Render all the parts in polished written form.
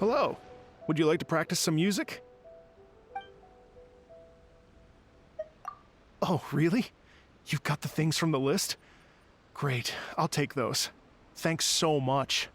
Hello. Would you like to practice some music? Oh, really? You've got the things from the list? Great, I'll take those. Thanks so much.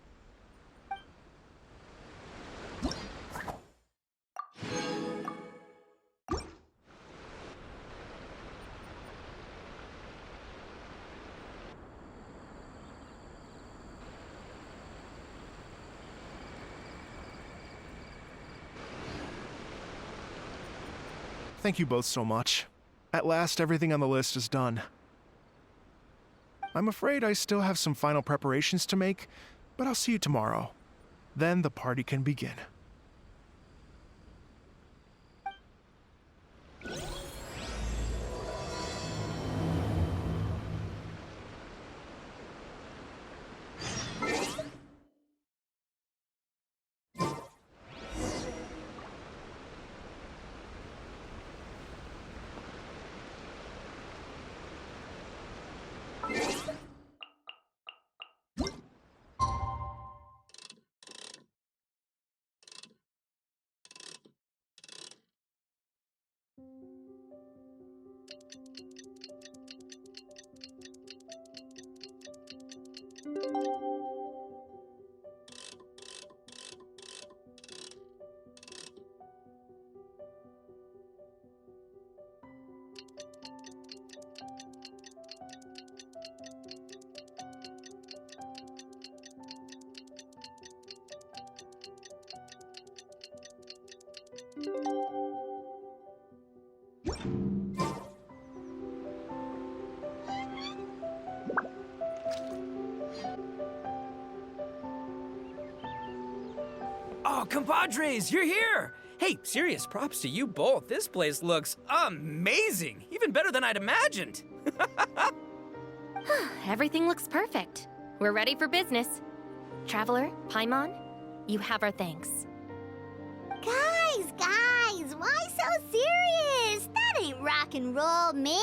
Thank you both so much. At last, everything on the list is done. I'm afraid I still have some final preparations to make, but I'll see you tomorrow. Then the party can begin. Oh, compadres, you're here! Hey, serious props to you both. This place looks amazing. Even better than I'd imagined. Everything looks perfect. We're ready for business. Traveler, Paimon, you have our thanks. Guys, why so serious? That ain't rock and roll, man.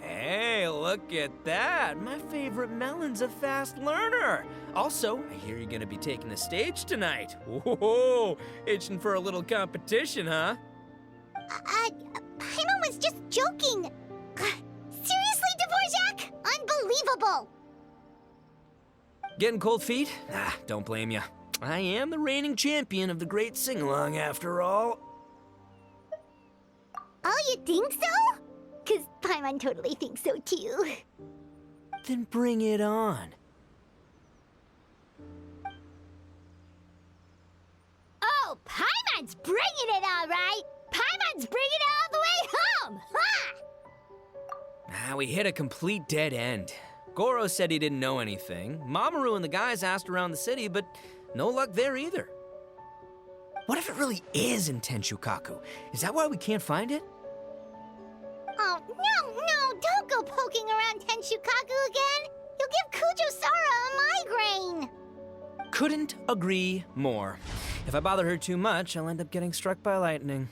Hey, look at that. My favorite melon's a fast learner. Also, I hear you're gonna be taking the stage tonight. Whoa, itching for a little competition, huh? Paimon was just joking. Seriously, Dvorak? Unbelievable. Getting cold feet? Don't blame ya. I am the reigning champion of the great sing-along after all. Oh, you think so? 'Cause Paimon totally thinks so too. Then bring it on. Oh, Paimon's bringing it all right. Paimon's bringing it all the way home. Ha! We hit a complete dead end. Goro said he didn't know anything. Mamoru and the guys asked around the city, but no luck there either. What if it really is in Tenshukaku? Is that why we can't find it? Oh, no, don't go poking around Tenshukaku again. You'll give Kujo-Sara a migraine. Couldn't agree more. If I bother her too much, I'll end up getting struck by lightning.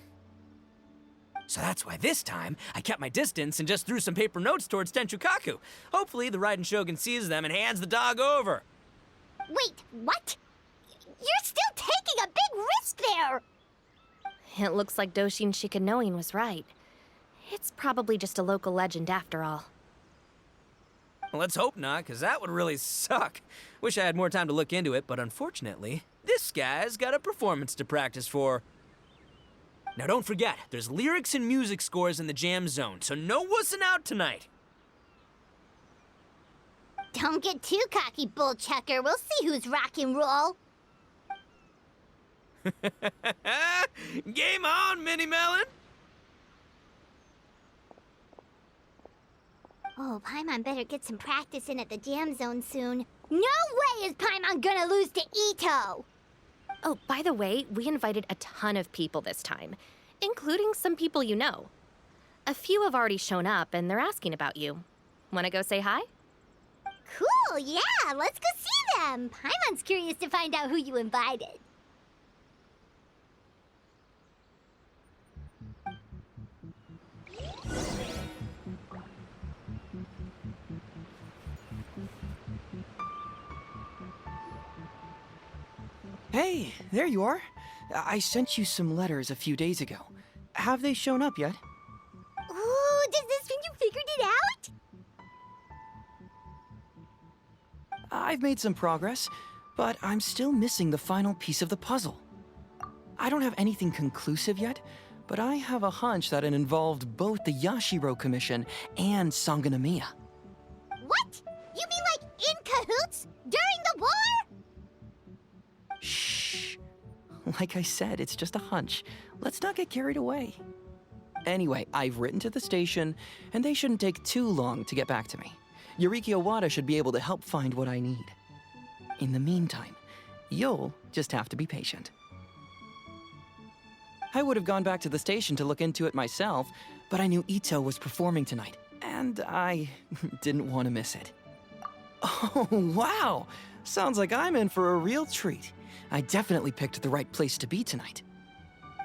So that's why this time, I kept my distance and just threw some paper notes towards Tenshukaku. Hopefully the Raiden Shogun sees them and hands the dog over. Wait, what? You're still taking a big risk there. It looks like Doshin Shikanoin was right. It's probably just a local legend after all. Well, let's hope not, because that would really suck. Wish I had more time to look into it, but unfortunately, this guy's got a performance to practice for. Now don't forget, there's lyrics and music scores in the jam zone, so no wussing out tonight. Don't get too cocky, bullchucker. We'll see who's rock and roll. Game on, Mini Melon! Oh, Paimon better get some practice in at the jam zone soon. No way is Paimon gonna lose to Ito! Oh, by the way, we invited a ton of people this time, including some people you know. A few have already shown up, and they're asking about you. Wanna go say hi? Cool, yeah, let's go see them. Paimon's curious to find out who you invited. Hey, there you are. I sent you some letters a few days ago. Have they shown up yet? Ooh, does this mean you figured it out? I've made some progress, but I'm still missing the final piece of the puzzle. I don't have anything conclusive yet, but I have a hunch that it involved both the Yashiro Commission and Sangonomiya. What? You mean like in cahoots? During the war? Shh. Like I said, it's just a hunch. Let's not get carried away. Anyway, I've written to the station, and they shouldn't take too long to get back to me. Yuriki Owada should be able to help find what I need. In the meantime, you'll just have to be patient. I would have gone back to the station to look into it myself, but I knew Ito was performing tonight, and I didn't want to miss it. Oh, wow! Sounds like I'm in for a real treat. I definitely picked the right place to be tonight.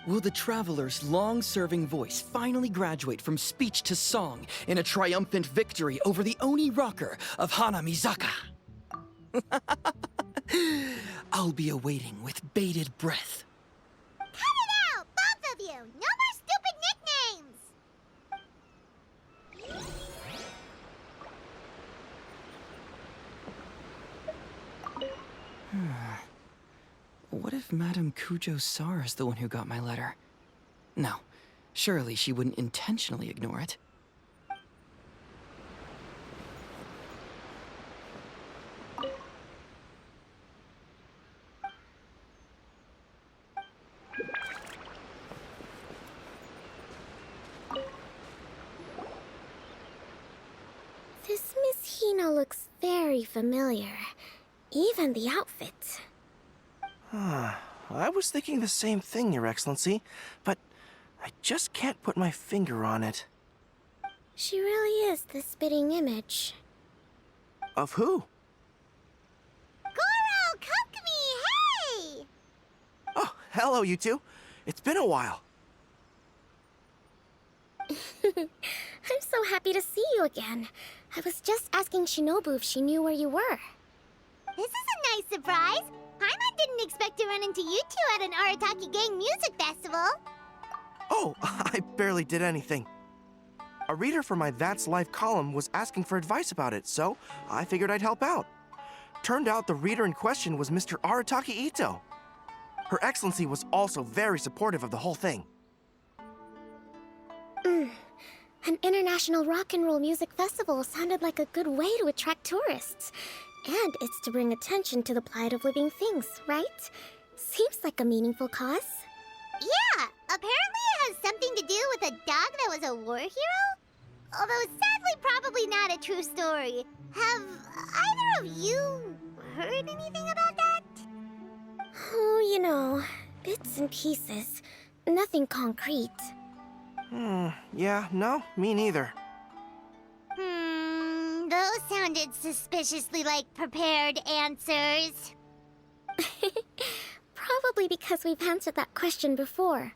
Will the Traveler's long-serving voice finally graduate from speech to song in a triumphant victory over the Oni rocker of Hanamizaka? I'll be awaiting with bated breath. Cut it out, both of you! No more stupid nicknames! What if Madame Kujo-Sara is the one who got my letter? No, surely she wouldn't intentionally ignore it. This Miss Hina looks very familiar. Even the outfit. I was thinking the same thing, Your Excellency, but I just can't put my finger on it. She really is the spitting image. Of who? Goro, Kokumi, hey! Oh, hello, you two. It's been a while. I'm so happy to see you again. I was just asking Shinobu if she knew where you were. This is a nice surprise. Paimon didn't expect to run into you two at an Arataki Gang music festival. Oh, I barely did anything. A reader for my That's Life column was asking for advice about it, so I figured I'd help out. Turned out the reader in question was Mr. Arataki Ito. Her Excellency was also very supportive of the whole thing. An international rock and roll music festival sounded like a good way to attract tourists. And it's to bring attention to the plight of living things, right? Seems like a meaningful cause. Yeah, apparently it has something to do with a dog that was a war hero? Although sadly probably not a true story. Have either of you heard anything about that? Oh, you know, bits and pieces. Nothing concrete. Yeah, no, me neither. Those sounded suspiciously like prepared answers. Probably because we've answered that question before.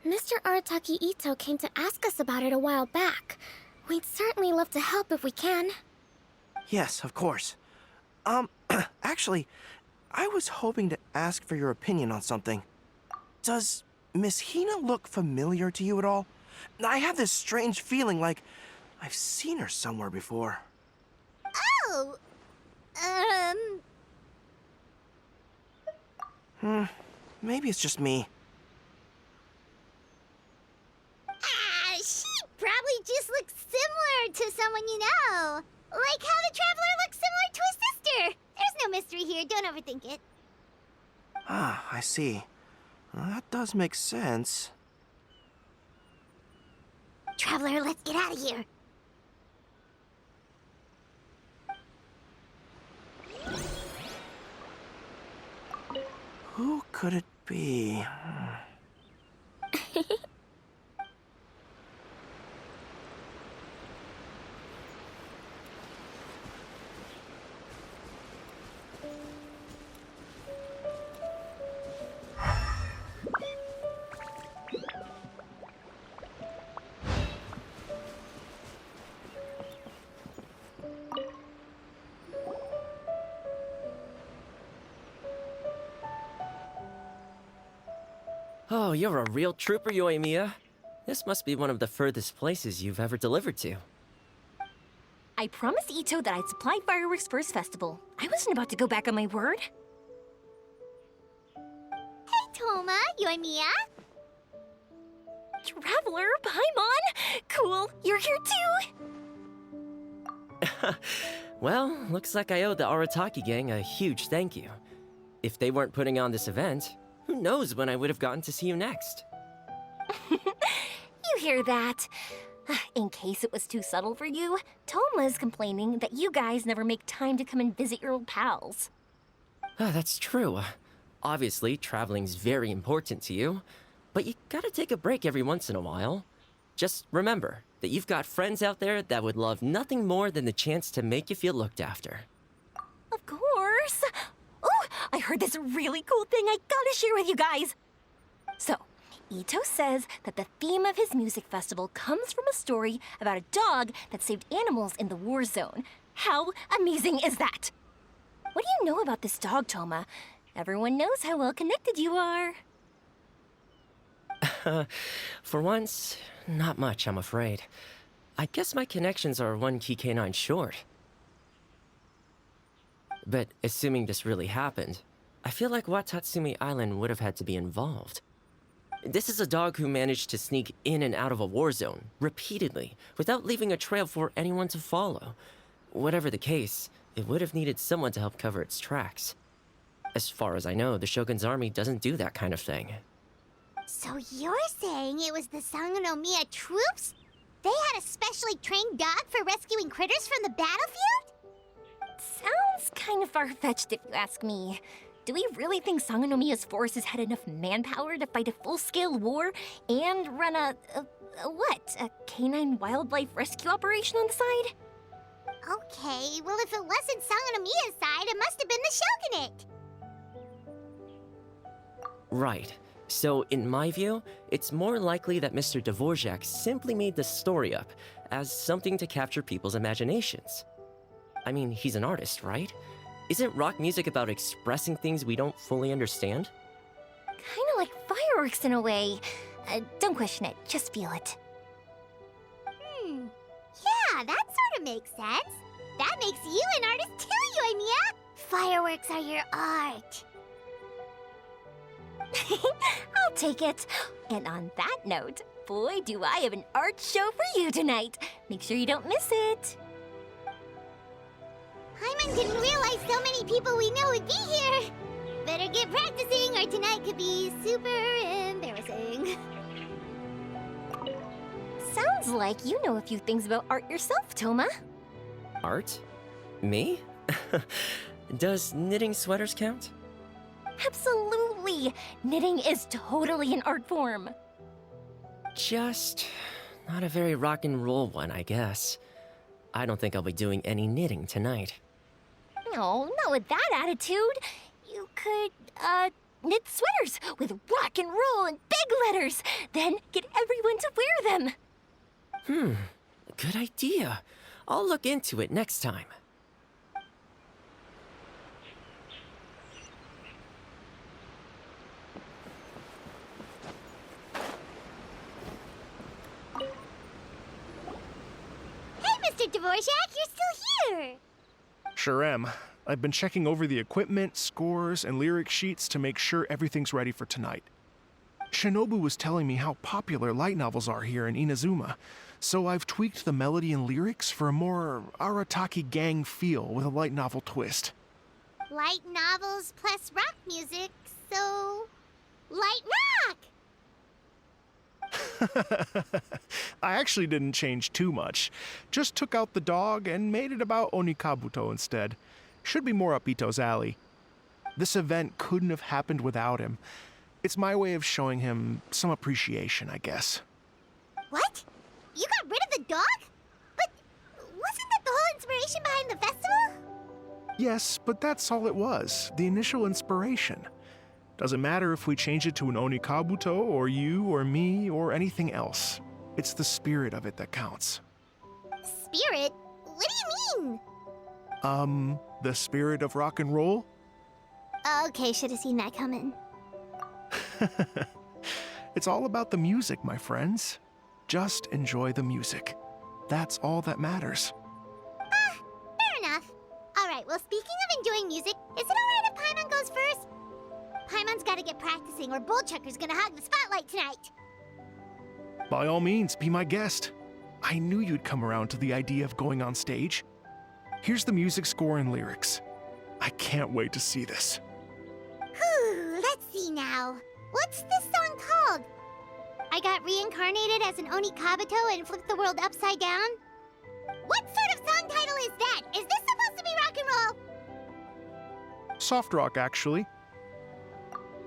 Mr. Arataki Ito came to ask us about it a while back. We'd certainly love to help if we can. Yes, of course. Actually, I was hoping to ask for your opinion on something. Does Miss Hina look familiar to you at all? I have this strange feeling like I've seen her somewhere before. Oh! Maybe it's just me. She probably just looks similar to someone you know. Like how the Traveler looks similar to his sister. There's no mystery here, don't overthink it. Ah, I see. That does make sense. Traveler, let's get out of here. Who could it be? Oh, you're a real trooper, Yoimiya. This must be one of the furthest places you've ever delivered to. I promised Ito that I'd supply fireworks for his festival. I wasn't about to go back on my word. Hey, Toma, Yoimiya. Traveler, Paimon! Cool, you're here too! Well, looks like I owe the Arataki gang a huge thank you. If they weren't putting on this event, who knows when I would have gotten to see you next. You hear that? In case it was too subtle for you, Toma's complaining that you guys never make time to come and visit your old pals. That's true. Obviously, traveling's very important to you, but you gotta take a break every once in a while. Just remember that you've got friends out there that would love nothing more than the chance to make you feel looked after. Of course! Oh, I heard this really cool thing I gotta share with you guys! So, Ito says that the theme of his music festival comes from a story about a dog that saved animals in the war zone. How amazing is that? What do you know about this dog, Toma? Everyone knows how well connected you are. For once, not much, I'm afraid. I guess my connections are one key canine short. But assuming this really happened, I feel like Watatsumi Island would have had to be involved. This is a dog who managed to sneak in and out of a war zone, repeatedly, without leaving a trail for anyone to follow. Whatever the case, it would have needed someone to help cover its tracks. As far as I know, the Shogun's army doesn't do that kind of thing. So you're saying it was the Sangonomiya troops? They had a specially trained dog for rescuing critters from the battlefield? Sounds kind of far-fetched if you ask me. Do we really think Sangonomiya's forces had enough manpower to fight a full-scale war and run a canine wildlife rescue operation on the side? Okay, well if it wasn't Sangonomiya's side, it must have been the Shogunate. Right. So, in my view, it's more likely that Mr. Dvorak simply made the story up as something to capture people's imaginations. I mean, he's an artist, right? Isn't rock music about expressing things we don't fully understand? Kinda like fireworks in a way. Don't question it, just feel it. Yeah, that sort of makes sense. That makes you an artist too, Yoimiya. Fireworks are your art. I'll take it. And on that note, boy, do I have an art show for you tonight. Make sure you don't miss it. Paimon didn't realize so many people we know would be here. Better get practicing or tonight could be super embarrassing. Sounds like you know a few things about art yourself, Toma. Art? Me? Does knitting sweaters count? Absolutely! Knitting is totally an art form. Just not a very rock and roll one, I guess. I don't think I'll be doing any knitting tonight. No, not with that attitude. You could, knit sweaters with rock and roll and big letters, then get everyone to wear them. Good idea. I'll look into it next time. Mr. Dvorak, you're still here! Sure am. I've been checking over the equipment, scores, and lyric sheets to make sure everything's ready for tonight. Shinobu was telling me how popular light novels are here in Inazuma, so I've tweaked the melody and lyrics for a more Arataki gang feel with a light novel twist. Light novels plus rock music, so... light rock! I actually didn't change too much. Just took out the dog and made it about Onikabuto instead. Should be more up Ito's alley. This event couldn't have happened without him. It's my way of showing him some appreciation, I guess. What? You got rid of the dog? But wasn't that the whole inspiration behind the festival? Yes, but that's all it was, the initial inspiration. Doesn't matter if we change it to an Onikabuto, or you, or me, or anything else. It's the spirit of it that counts. Spirit? What do you mean? The spirit of rock and roll? Okay, should have seen that coming. It's all about the music, my friends. Just enjoy the music. That's all that matters. Fair enough. Alright, well, speaking of enjoying music, is it alright if Paimon goes first? Paimon's gotta get practicing, or Bullchucker's gonna hog the spotlight tonight. By all means, be my guest. I knew you'd come around to the idea of going on stage. Here's the music score and lyrics. I can't wait to see this. Whew, let's see now. What's this song called? I got reincarnated as an Oni Kabuto and flipped the world upside down? What sort of song title is that? Is this supposed to be rock and roll? Soft rock, actually.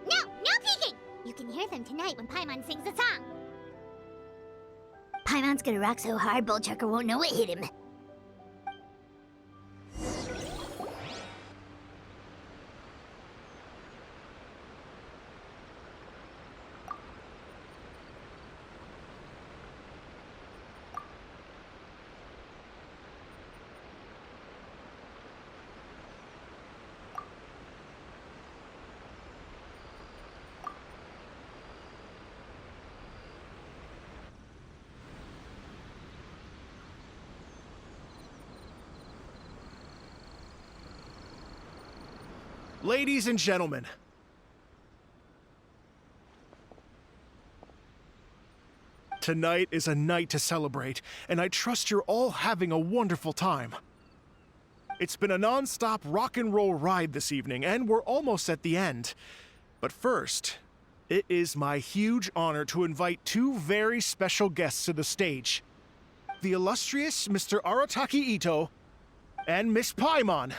No peeking! You can hear them tonight when Paimon sings the song. Paimon's gonna rock so hard, Bullchucker won't know what hit him. Ladies and gentlemen, tonight is a night to celebrate, and I trust you're all having a wonderful time. It's been a non-stop rock and roll ride this evening, and we're almost at the end. But first, it is my huge honor to invite two very special guests to the stage. The illustrious Mr. Arataki Ito and Miss Paimon.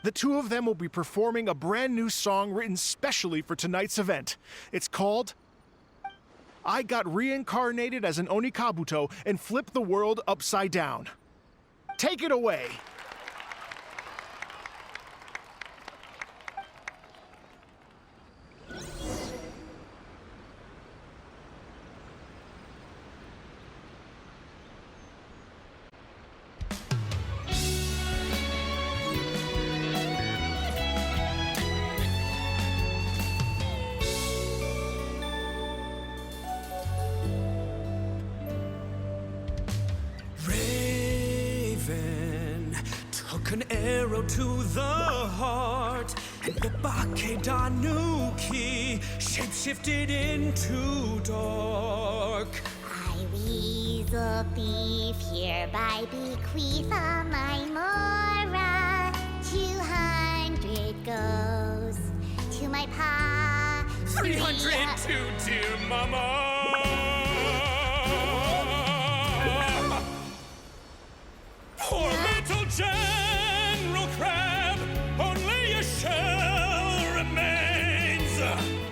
The two of them will be performing a brand new song written specially for tonight's event. It's called I Got Reincarnated as an Oni Kabuto and Flipped the World Upside Down. Take it away. An arrow to the heart, and the Bakedanuki shapeshifted into dark. I, Weasel Thief, hereby bequeath all my Mora. 200 goes to my pa. 300 to dear mama. Poor little General Crab, only a shell remains.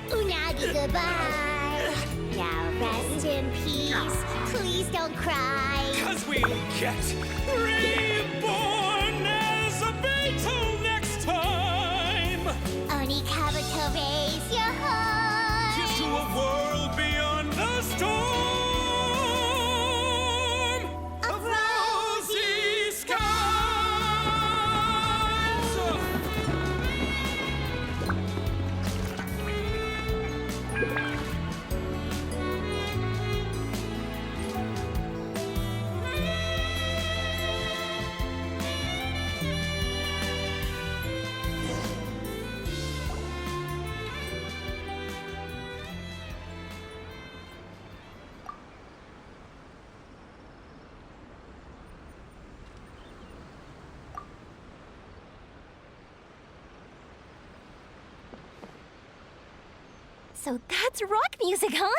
Unagi, goodbye. Now rest in peace. Please don't cry. 'Cause we'll get reborn as a beetle next time. Oni Kabuto, raise your heart. Here's to a world beyond the storm of rosy skies. So that's rock music, huh?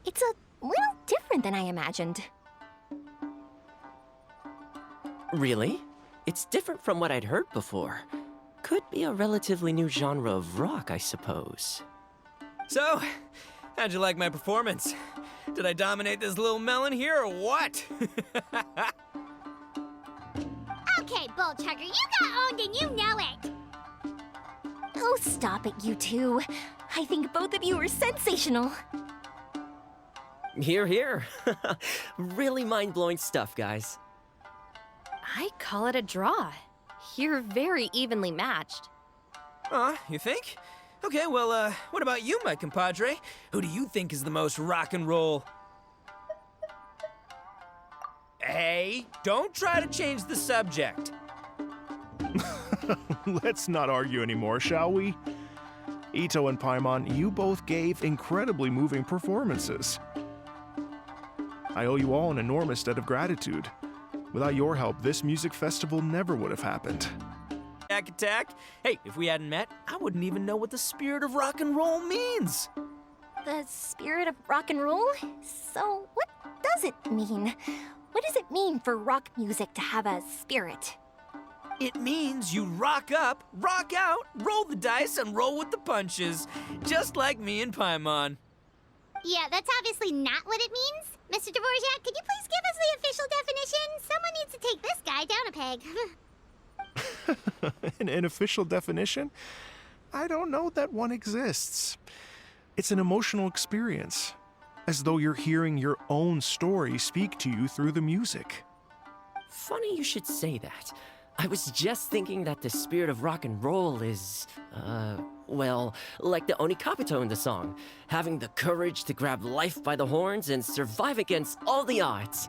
It's a little different than I imagined. Really? It's different from what I'd heard before. Could be a relatively new genre of rock, I suppose. So, how'd you like my performance? Did I dominate this little melon here or what? Okay, Bullchucker, you got owned and you know it. Oh, stop it, you two. I think both of you are sensational. Hear, hear. Really mind-blowing stuff, guys. I call it a draw. You're very evenly matched. You think? Okay, well, what about you, my compadre? Who do you think is the most rock and roll? Hey, don't try to change the subject. Let's not argue anymore, shall we? Ito and Paimon, you both gave incredibly moving performances. I owe you all an enormous debt of gratitude. Without your help, this music festival never would have happened. Attack. Hey, if we hadn't met, I wouldn't even know what the spirit of rock and roll means. The spirit of rock and roll? So, what does it mean? What does it mean for rock music to have a spirit? It means you rock up, rock out, roll the dice, and roll with the punches. Just like me and Paimon. Yeah, that's obviously not what it means. Mr. Dvorak, could you please give us the official definition? Someone needs to take this guy down a peg. An official definition? I don't know that one exists. It's an emotional experience, as though you're hearing your own story speak to you through the music. Funny you should say that. I was just thinking that the spirit of rock and roll is, well, like the Onikapito in the song, having the courage to grab life by the horns and survive against all the odds.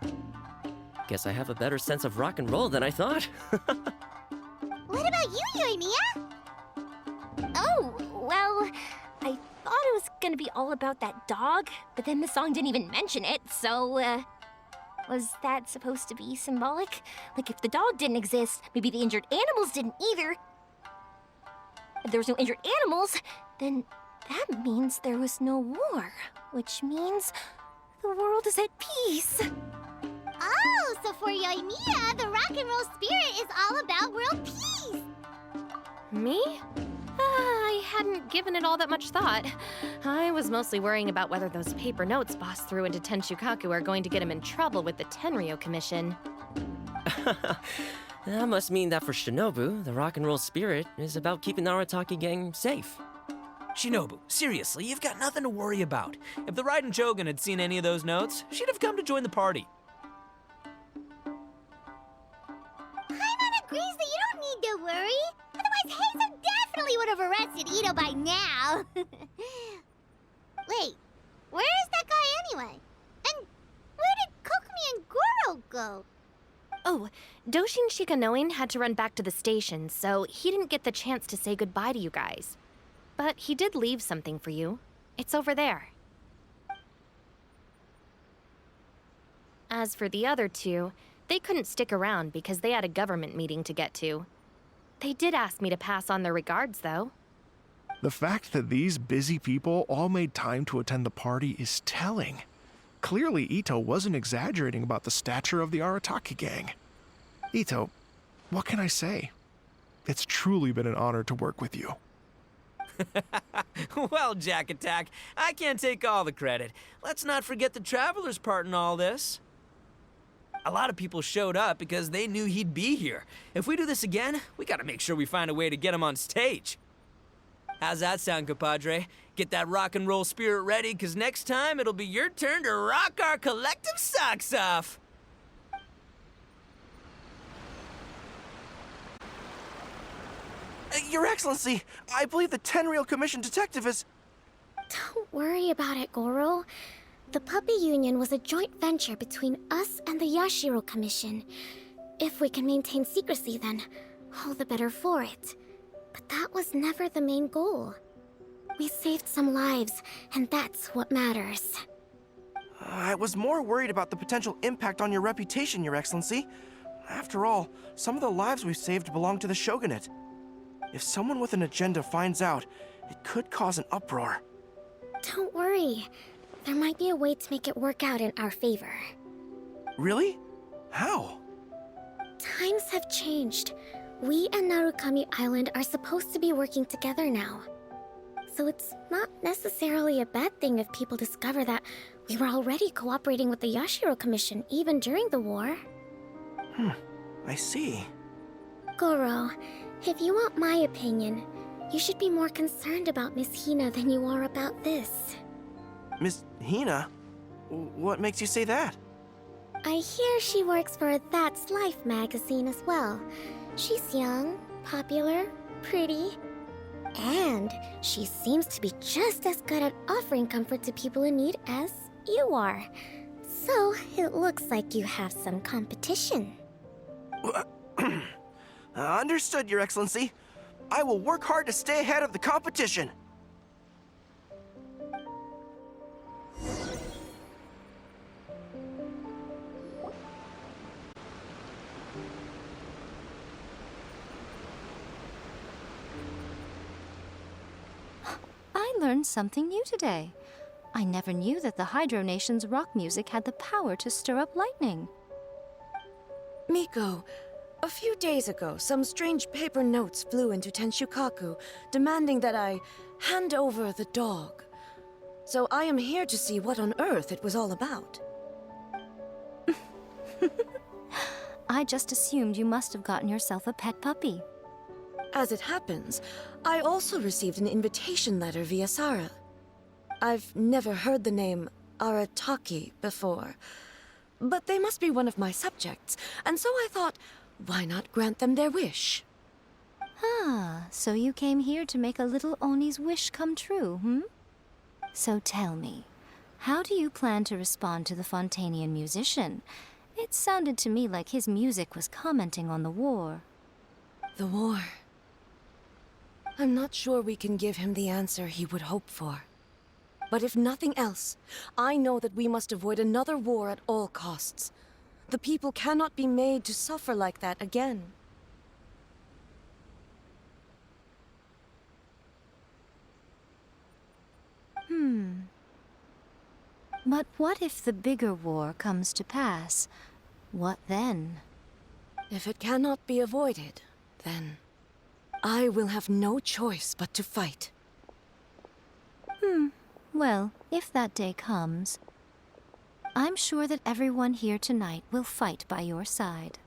Guess I have a better sense of rock and roll than I thought. What about you, Yoimiya? Oh, well, I thought it was gonna be all about that dog, but then the song didn't even mention it, so, was that supposed to be symbolic? Like, if the dog didn't exist, maybe the injured animals didn't either. If there was no injured animals, then that means there was no war, which means the world is at peace. Oh, so for Yoimiya, the rock and roll spirit is all about world peace. Me? I hadn't given it all that much thought. I was mostly worrying about whether those paper notes Boss threw into Tenshukaku are going to get him in trouble with the Tenryo Commission. That must mean that for Shinobu, the rock and roll spirit is about keeping the Arataki gang safe. Shinobu, seriously, you've got nothing to worry about. If the Raiden Shogun had seen any of those notes, she'd have come to join the party. Paimon agrees that you don't need to worry. Otherwise, Heizo definitely would have arrested Ito by now. Wait, where is that guy anyway? And where did Kokumi and Goro go? Oh, Doshin Shikanoin had to run back to the station, so he didn't get the chance to say goodbye to you guys. But he did leave something for you. It's over there. As for the other two, they couldn't stick around because they had a government meeting to get to. They did ask me to pass on their regards, though. The fact that these busy people all made time to attend the party is telling. Clearly, Ito wasn't exaggerating about the stature of the Arataki gang. Ito, what can I say? It's truly been an honor to work with you. Well, Jack Attack, I can't take all the credit. Let's not forget the Traveler's part in all this. A lot of people showed up because they knew he'd be here. If we do this again, we gotta make sure we find a way to get him on stage. How's that sound, compadre? Get that rock and roll spirit ready, because next time it'll be your turn to rock our collective socks off. Your Excellency, I believe the Tenryo Commission detective is... Don't worry about it, Goro. The Puppy Union was a joint venture between us and the Yashiro Commission. If we can maintain secrecy, then all the better for it. But that was never the main goal. We saved some lives, and that's what matters. I was more worried about the potential impact on your reputation, Your Excellency. After all, some of the lives we've saved belong to the Shogunate. If someone with an agenda finds out, it could cause an uproar. Don't worry. There might be a way to make it work out in our favor. Really? How? Times have changed. We and Narukami Island are supposed to be working together now. So it's not necessarily a bad thing if people discover that we were already cooperating with the Yashiro Commission even during the war. I see. Goro, if you want my opinion, you should be more concerned about Miss Hina than you are about this. Miss Hina? What makes you say that? I hear she works for That's Life magazine as well. She's young, popular, pretty, and She seems to be just as good at offering comfort to people in need as you are. So, it looks like you have some competition. Understood, Your Excellency. I will work hard to stay ahead of the competition. I learned something new today. I never knew that the Hydro Nation's rock music had the power to stir up lightning. Miko, a few days ago, some strange paper notes flew into Tenshukaku, demanding that I hand over the dog. So I am here to see what on earth it was all about. I just assumed you must have gotten yourself a pet puppy. As it happens, I also received an invitation letter via Sara. I've never heard the name Arataki before, but they must be one of my subjects, and so I thought, why not grant them their wish? Ah, so you came here to make a little Oni's wish come true, hmm? So tell me, how do you plan to respond to the Fontanian musician? It sounded to me like his music was commenting on the war. The war. I'm not sure we can give him the answer he would hope for. But if nothing else, I know that we must avoid another war at all costs. The people cannot be made to suffer like that again. But what if the bigger war comes to pass? What then? If it cannot be avoided, then I will have no choice but to fight. Well, if that day comes, I'm sure that everyone here tonight will fight by your side.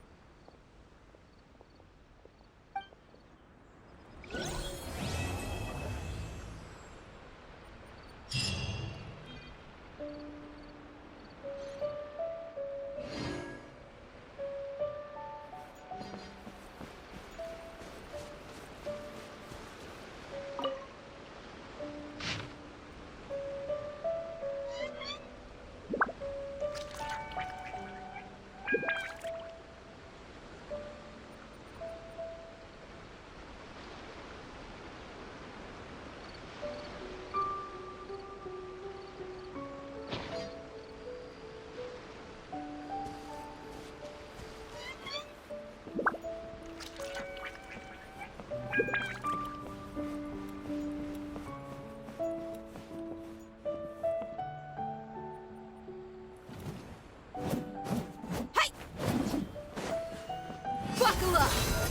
Buckle up!